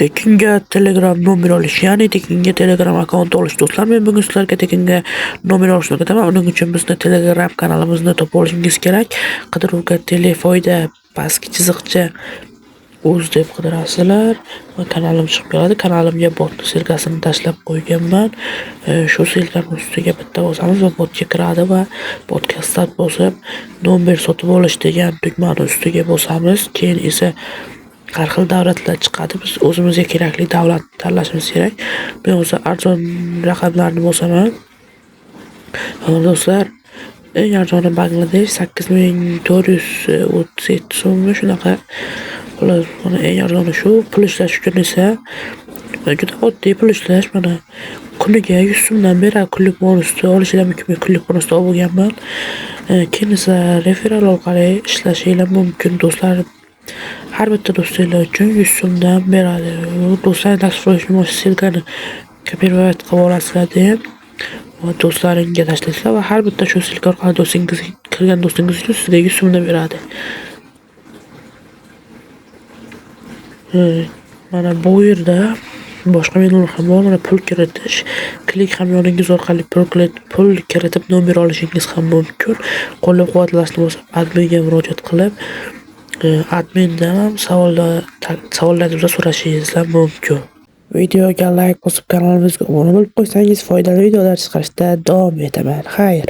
Tekinga Telegram nomer olish, ya'ni Tekinga Telegram akkaunt olish do'stlar. Men bugun sizlarga Tekinga nomer olishni o'rgataman. Uning uchun bizni Telegram kanalimizni topib olishingiz kerak. Qidiruvga telefoyda pastki chiziqcha uz deb qidirasizlar va kanalim chiqib keladi. Kanalimga bot silkasini tashlab qo'yganman. Shu silkani ustiga bitta bosamiz va botga kiradi va botga start bosib, nomer sotib olish degan tugmani ustiga bosamiz. Keyin esa har xil davlatlar chiqadi. Biz o'zimizga kerakli davlatni tanlashimiz kerak. Men o'zi arzon raqamlarni bosaman. Do'stlar, eng arzoni Bangladesh 8437 so'mmi shunaqa. Xolos, mana eng arzoni shu. Pul ishlash uchun esa juda oddiy pul ishlash. Mana kuniga 100 so'mdan beradi. Kunlik bonusni olishinglar mumkin. Kunlik bonusni olganman. Keyin esa referral orqali ishlashingiz mumkin do'stlar. Har bitta do'stinglar uchun 100 so'mdan beradi. Do'stlarning tasvirlashni silkani kopirovat qilib olasizlar deb va do'stlaringga tashlaysizlar va har bitta shu silka orqali do'stingiz kirgan do'stingiz uchun sizga 100 so'mdan beradi. Mana bu yerda boshqa menyu ham bor. Mana pul kiritish, klik hamyoningiz orqali pul kiritib nomer olishingiz ham mumkin. Qo'llab-quvvatlashni bo'lsa adminga murojaat qilib, admindan ham savollaringizni so'rashingiz mumkin. Videoga like bosib kanalimizga obuna bo'lib qo'ysangiz foydali videolar chiqarishda davom etaman. Xayr.